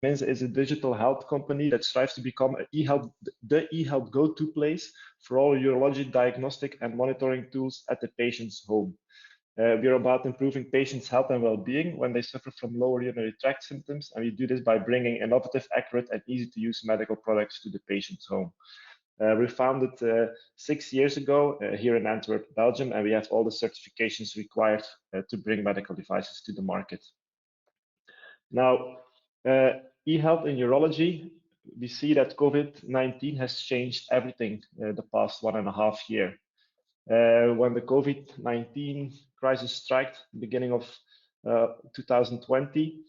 Minze is a digital health company that strives to become the e-health go-to place for all urology diagnostic and monitoring tools at the patient's home. We are about improving patients' health and well-being when they suffer from lower urinary tract symptoms, and we do this by bringing innovative, accurate, and easy-to-use medical products to the patient's home. We founded 6 years ago here in Antwerp, Belgium, and we have all the certifications required to bring medical devices to the market. Now, e-health in urology, we see that COVID-19 has changed everything the past 1.5 years. When the COVID-19 crisis struck, beginning of 2020,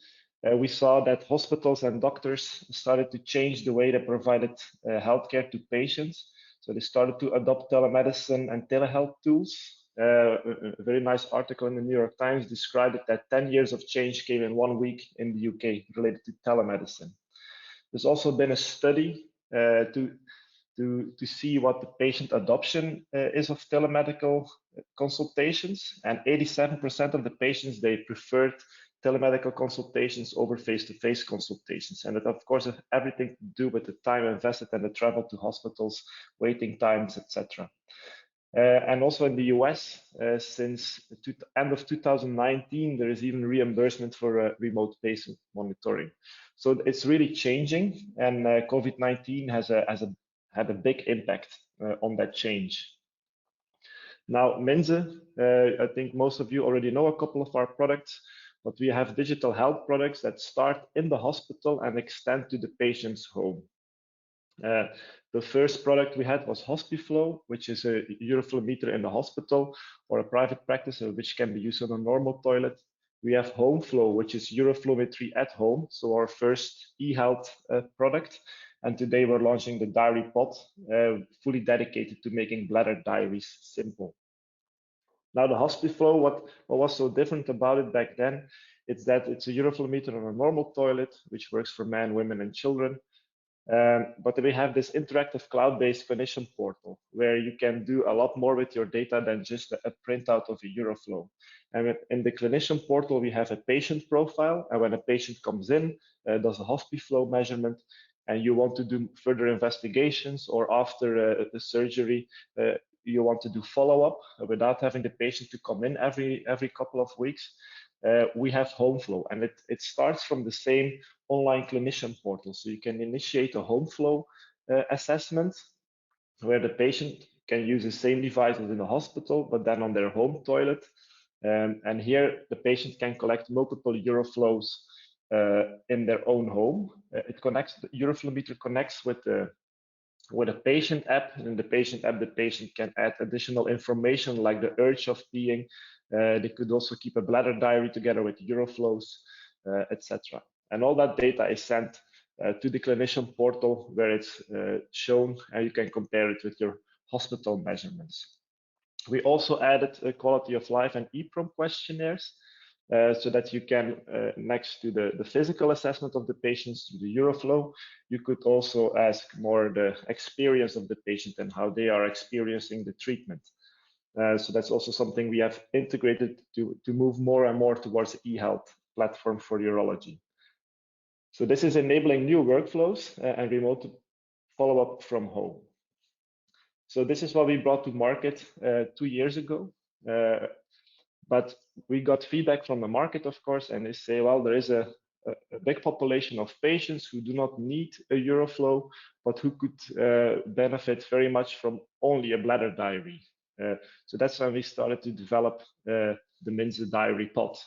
we saw that hospitals and doctors started to change the way they provided healthcare to patients. So they started to adopt telemedicine and telehealth tools. A very nice article in the New York Times described it that 10 years of change came in 1 week in the UK related to telemedicine. There's also been a study to see what the patient adoption is of telemedical consultations, and 87% of the patients, they preferred telemedical consultations over face-to-face consultations. And it, of course, has everything to do with the time invested and the travel to hospitals, waiting times, etc. And also in the US, since the end of 2019, there is even reimbursement for remote patient monitoring. So it's really changing, and COVID-19 had a big impact on that change. Now, Minze, I think most of you already know a couple of our products, but we have digital health products that start in the hospital and extend to the patient's home. The first product we had was HospiFlow, which is a uroflow in the hospital or a private practice, which can be used on a normal toilet. We have HomeFlow, which is uroflowmetry at home, so our first e-health product. And today we're launching the Diary Pod, fully dedicated to making bladder diaries simple. Now the HospiFlow, what was so different about it back then, it's that it's a uroflowmeter on a normal toilet, which works for men, women, and children. But we have this interactive cloud-based Clinician Portal, where you can do a lot more with your data than just a printout of a uroflow. And in the Clinician Portal, we have a patient profile, and when a patient comes in, does a HospiFlow measurement, and you want to do further investigations, or after the surgery, you want to do follow-up without having the patient to come in every couple of weeks, we have HomeFlow, and it starts from the same online clinician portal. So you can initiate a HomeFlow assessment where the patient can use the same devices in the hospital, but then on their home toilet. And here the patient can collect multiple uroflows in their own home. The uroflowmeter connects with a patient app, and in the patient app, the patient can add additional information like the urge of peeing. They could also keep a bladder diary together with uroflows, etc. And all that data is sent to the Clinician Portal, where it's shown, and you can compare it with your hospital measurements. We also added a quality of life and EPROM questionnaires, so that you can, next to the physical assessment of the patients through the uroflow, you could also ask more the experience of the patient and how they are experiencing the treatment. So that's also something we have integrated to move more and more towards the e-health platform for urology. So this is enabling new workflows and remote follow-up from home. So this is what we brought to market 2 years ago. But we got feedback from the market, of course, and they say, well, there is a big population of patients who do not need a uroflow, but who could benefit very much from only a bladder diary. So that's when we started to develop the Minze Diary Pod.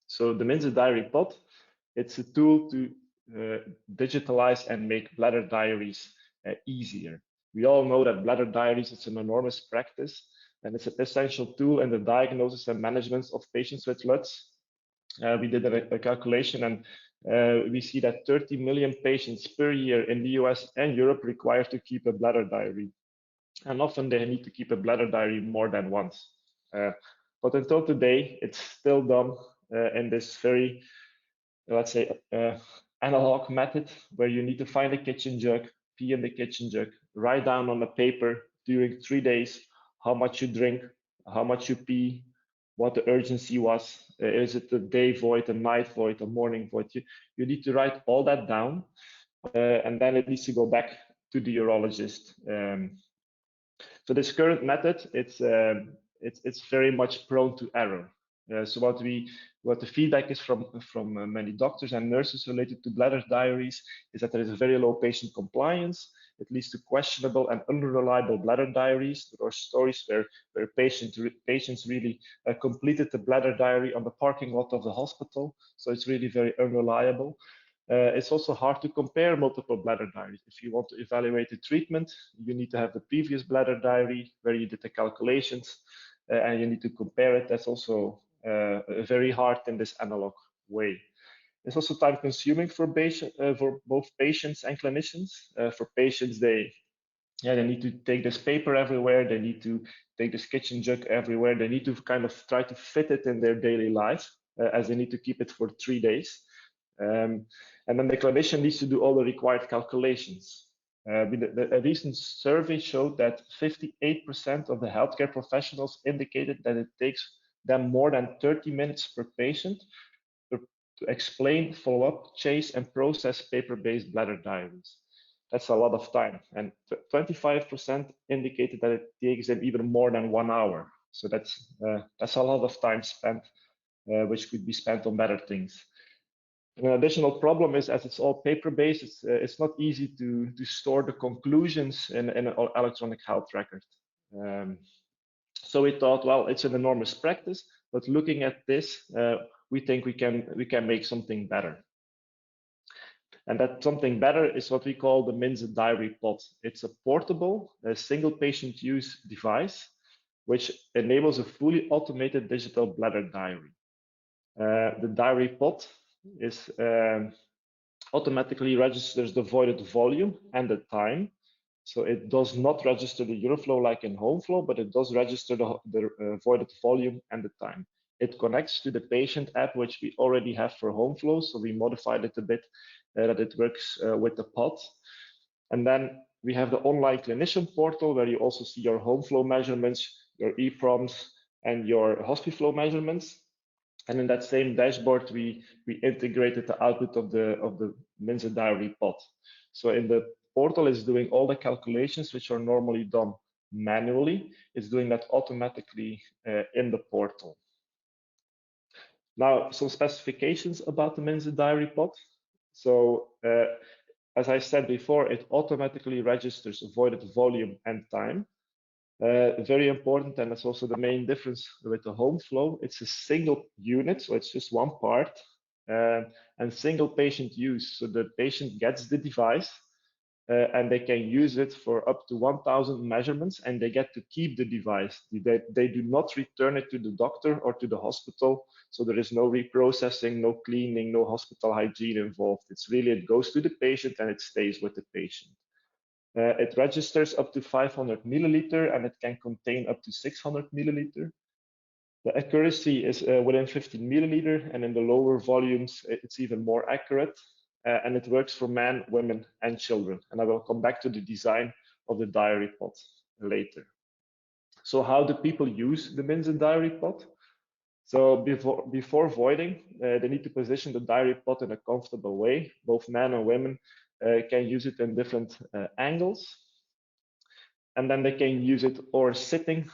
So the Minze Diary Pod, it's a tool to digitalize and make bladder diaries easier. We all know that bladder diaries is an enormous practice, and it's an essential tool in the diagnosis and management of patients with LUTS. We did a calculation, and we see that 30 million patients per year in the US and Europe require to keep a bladder diary. And often they need to keep a bladder diary more than once. But until today, it's still done in this very, let's say, analog method, where you need to find a kitchen jug, pee in the kitchen jug, write down on a paper during 3 days how much you drink, how much you pee, what the urgency was. Is it a day void, a night void, a morning void? You need to write all that down, and then it needs to go back to the urologist. So this current method, it's very much prone to error. So what the feedback is from many doctors and nurses related to bladder diaries is that there is a very low patient compliance. It leads to questionable and unreliable bladder diaries. There are stories where patients really completed the bladder diary on the parking lot of the hospital. So it's really very unreliable. It's also hard to compare multiple bladder diaries. If you want to evaluate the treatment, you need to have the previous bladder diary where you did the calculations, and you need to compare it. That's also very hard in this analog way. It's also time consuming for both patients and clinicians. For patients, they need to take this paper everywhere. They need to take this kitchen jug everywhere. They need to kind of try to fit it in their daily life, as they need to keep it for 3 days. And then the clinician needs to do all the required calculations. A recent survey showed that 58% of the healthcare professionals indicated that it takes them more than 30 minutes per patient to explain, follow up, chase, and process paper-based bladder diaries. That's a lot of time. And 25% indicated that it takes them even more than 1 hour. So that's a lot of time spent, which could be spent on better things. An additional problem is, as it's all paper-based, it's not easy to store the conclusions in an electronic health record. So we thought, well, it's an enormous practice, but looking at this, we think we can make something better. And that something better is what we call the Minze Diary Pod. It's a portable, single patient use device, which enables a fully automated digital bladder diary. The diary pod is automatically registers the voided volume and the time. So it does not register the uroflow like in home flow, but it does register the voided volume and the time. It connects to the patient app, which we already have for home flow. So we modified it a bit that it works with the pod. And then we have the online Clinician Portal, where you also see your home flow measurements, your EPROMs, and your hospiflow measurements. And in that same dashboard, we integrated the output of the Minze Diary Pod. So in the portal, it's doing all the calculations which are normally done manually. It's doing that automatically in the portal. Now, some specifications about the Minze Diary Pod. So as I said before, it automatically registers voided volume and time. Very important, and that's also the main difference with the home flow. It's a single unit, so it's just one part, and single patient use. So the patient gets the device, and they can use it for up to 1,000 measurements, and they get to keep the device. They do not return it to the doctor or to the hospital, so there is no reprocessing, no cleaning, no hospital hygiene involved. It's really, it goes to the patient and it stays with the patient. It registers up to 500 milliliter, and it can contain up to 600 milliliter. The accuracy is within 15 milliliter, and in the lower volumes, it's even more accurate. And it works for men, women, and children. And I will come back to the design of the diary pod later. So how do people use the Minze Diary Pod? So before voiding, they need to position the diary pod in a comfortable way. Both men and women can use it in different angles. And then they can use it or sitting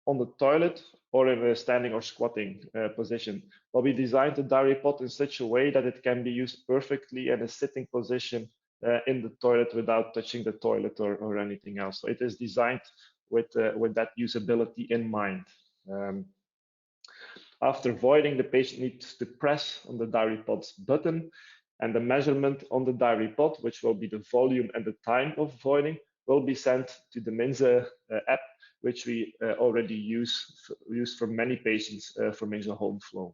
on the toilet or in a standing or squatting position. But we designed the diary pod in such a way that it can be used perfectly in a sitting position in the toilet without touching the toilet or anything else. So it is designed with that usability in mind. After voiding, the patient needs to press on the diary pod's button, and the measurement on the diary pod, which will be the volume and the time of voiding, will be sent to the Minze app, which we already use for many patients for Minze home flow.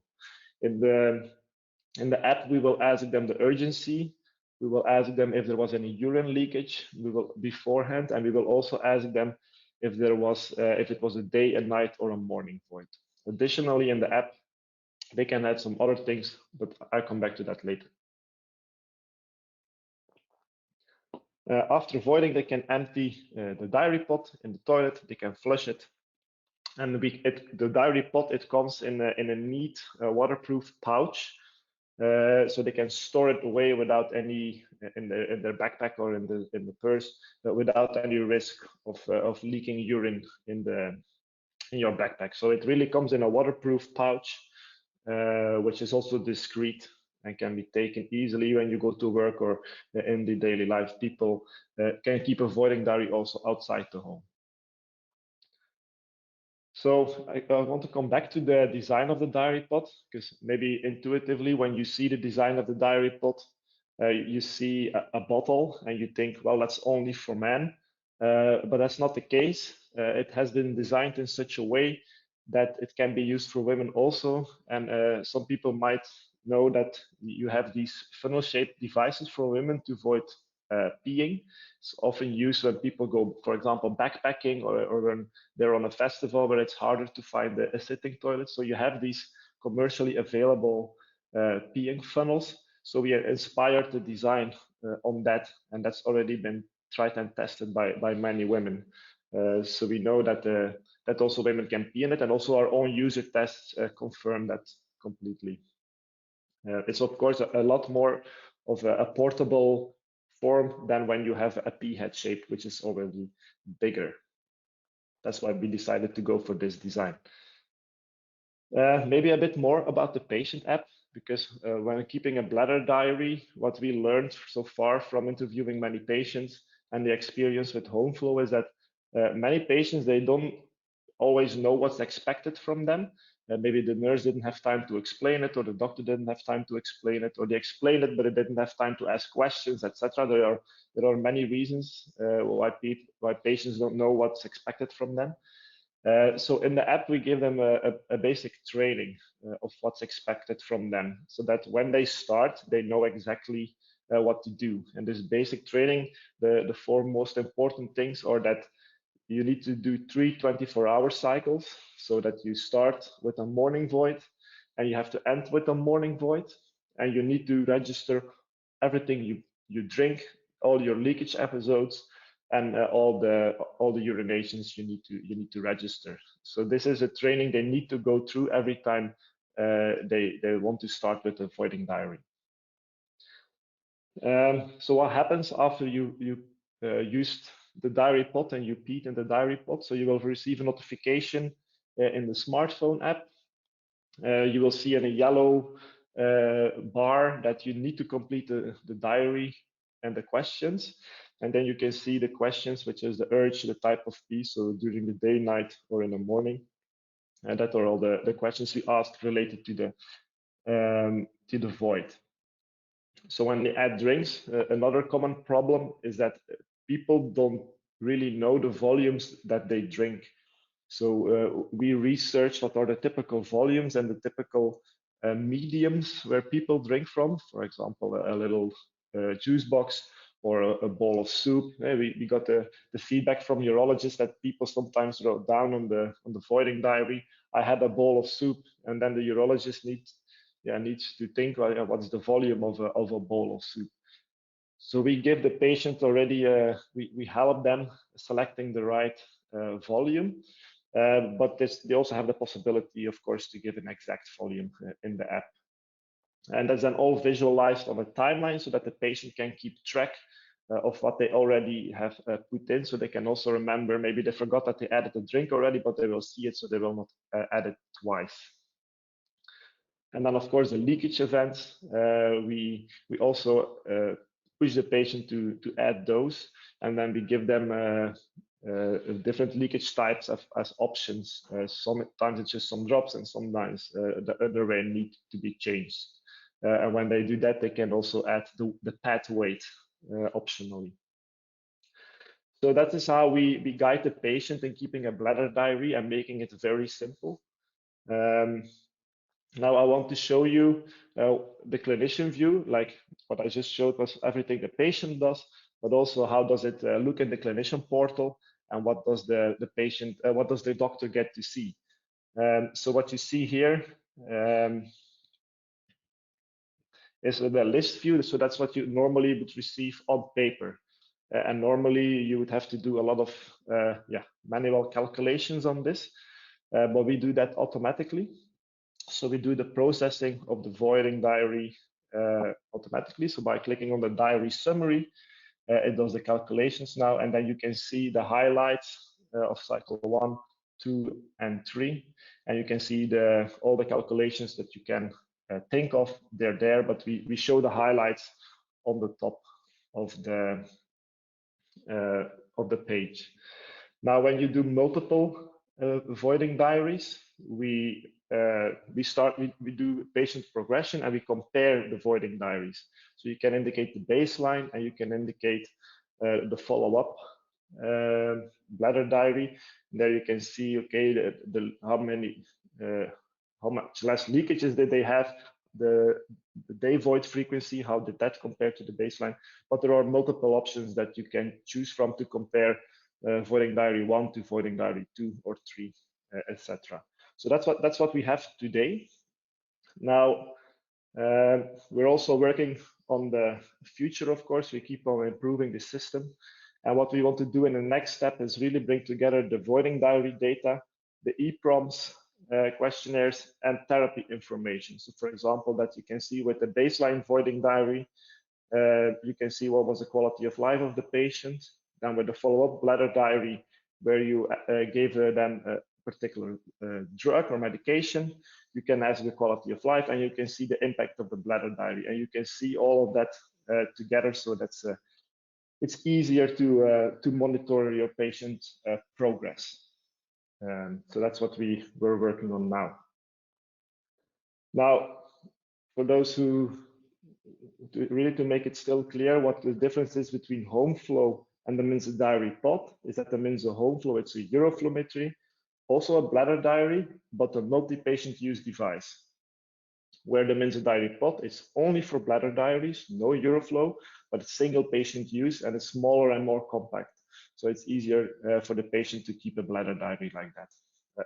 In the app, we will ask them the urgency. We will ask them if there was any urine leakage. We will beforehand, and we will also ask them if it was a day, a night, or a morning void. Additionally, in the app, they can add some other things, but I'll come back to that later. After voiding, they can empty the diary pod in the toilet. They can flush it, And the diary pod, it comes in a neat waterproof pouch, so they can store it away without any in their backpack or in the purse, but without any risk of leaking urine in your backpack. So it really comes in a waterproof pouch, which is also discreet and can be taken easily when you go to work or in the daily life. People can keep avoiding diary also outside the home. So I want to come back to the design of the diary pod, because maybe intuitively when you see the design of the diary pod, you see a bottle and you think, well, that's only for men, but that's not the case. It has been designed in such a way that it can be used for women also. And some people might know that you have these funnel-shaped devices for women to avoid peeing. It's often used when people go, for example, backpacking or when they're on a festival where it's harder to find a sitting toilet. So you have these commercially available peeing funnels. So we are inspired the design on that, and that's already been tried and tested by many women. So we know that that also women can pee in it, and also our own user tests confirm that completely. It's of course a lot more of a portable form than when you have a pea head shape, which is already bigger. That's why we decided to go for this design. Maybe a bit more about the patient app, because when keeping a bladder diary, what we learned so far from interviewing many patients and the experience with home flow is that many patients, they don't always know what's expected from them. Maybe the nurse didn't have time to explain it, or the doctor didn't have time to explain it, or they explained it, but it didn't have time to ask questions, etc. There are many reasons why patients don't know what's expected from them. So in the app, we give them a basic training of what's expected from them, so that when they start, they know exactly what to do. And this basic training, the four most important things are that you need to do 3 24-hour cycles, so that you start with a morning void and you have to end with a morning void, and you need to register everything you drink, all your leakage episodes, and all the urinations you need to register. So this is a training they need to go through every time they want to start with a voiding diary. So what happens after you used the diary pod and you peed in the diary pod? So you will receive a notification in the smartphone app. You will see in a yellow bar that you need to complete the diary and the questions. And then you can see the questions, which is the urge, the type of pee, so during the day, night, or in the morning. And that are all the questions we asked related to the void. So when they add drinks, another common problem is that people don't really know the volumes that they drink. So we researched what are the typical volumes and the typical mediums where people drink from. For example, a little juice box or a bowl of soup. We got the feedback from urologists that people sometimes wrote down on the voiding diary, I had a bowl of soup, and then the urologist needs to think, well, what's the volume of a bowl of soup. So we give the patient already, we help them selecting the right volume, but they also have the possibility, of course, to give an exact volume in the app. And that's then all visualized on a timeline so that the patient can keep track of what they already have put in, so they can also remember, maybe they forgot that they added a drink already, but they will see it, so they will not add it twice. And then, of course, the leakage events, we also push the patient to add those, and then we give them different leakage types as options. Sometimes it's just some drops, and sometimes the underwear need to be changed. And when they do that, they can also add the pad weight optionally. So that is how we guide the patient in keeping a bladder diary and making it very simple. Now I want to show you the clinician view. Like what I just showed was everything the patient does, but also how does it look in the clinician portal, and what does the patient, what does the doctor get to see? So what you see here is the list view. So that's what you normally would receive on paper. And normally you would have to do a lot of manual calculations on this. but we do that automatically. So we do the processing of the voiding diary automatically. So by clicking on the diary summary, it does the calculations now, and then you can see the highlights of cycle 1, 2, and 3, and you can see all the calculations that you can think of. They're there, but we show the highlights on the top of the page. Now, when you do multiple voiding diaries, we do patient progression and we compare the voiding diaries. So you can indicate the baseline and you can indicate the follow-up bladder diary. And there you can see, okay, how much less leakages did they have, the day void frequency, how did that compare to the baseline? But there are multiple options that you can choose from to compare voiding diary 1 to voiding diary 2 or 3, etc. So that's what we have today. Now, we're also working on the future, of course. We keep on improving the system. And what we want to do in the next step is really bring together the voiding diary data, the EPROMs, questionnaires, and therapy information. So for example, that you can see with the baseline voiding diary, you can see what was the quality of life of the patient. Then with the follow-up bladder diary, where you gave them a particular drug or medication, you can ask the quality of life, and you can see the impact of the bladder diary, and you can see all of that together. So that's it's easier to monitor your patient progress. So that's what we're working on now. Now, for those who really to make it still clear what the difference is between home flow and the Minze Diary Pod, is that the Minze home flow, it's a Euroflowmetry, also a bladder diary, but a multi-patient use device. Where the Minze Diary Pod is only for bladder diaries, no Euroflow, but it's single patient use and it's smaller and more compact. So it's easier for the patient to keep a bladder diary like that,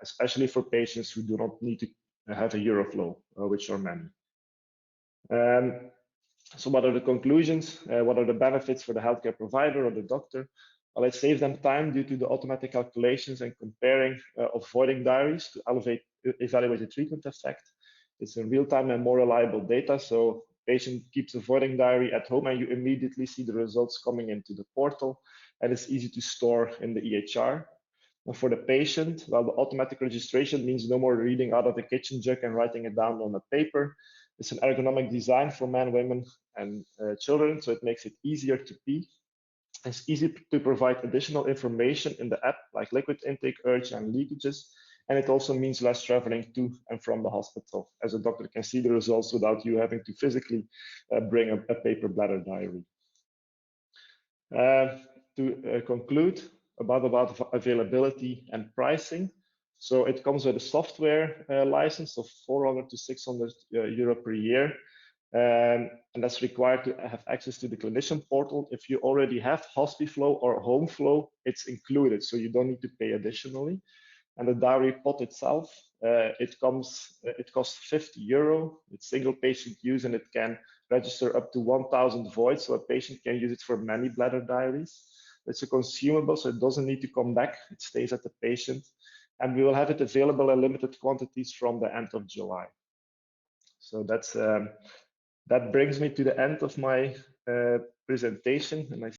especially for patients who do not need to have a Euroflow, which are many. So what are the conclusions? What are the benefits for the healthcare provider or the doctor? Well, it saves them time due to the automatic calculations and comparing of voiding diaries to evaluate the treatment effect. It's in real time and more reliable data. So patient keeps a voiding diary at home and you immediately see the results coming into the portal, and it's easy to store in the EHR. And for the patient, well, the automatic registration means no more reading out of the kitchen jug and writing it down on a paper. It's an ergonomic design for men, women, and children, so it makes it easier to pee. It's easy to provide additional information in the app, like liquid intake, urge, and leakages. And it also means less traveling to and from the hospital, as a doctor can see the results without you having to physically bring a paper bladder diary. To conclude about availability and pricing. So it comes with a software license of 400 to 600 euro per year. And that's required to have access to the Clinician Portal. If you already have HospiFlow or Home Flow, it's included, so you don't need to pay additionally. And the Diary Pod itself, it costs 50 euro. It's single patient use and it can register up to 1,000 voids, so a patient can use it for many bladder diaries. It's a consumable, so it doesn't need to come back. It stays at the patient. And we will have it available in limited quantities from the end of July. So that brings me to the end of my presentation, and I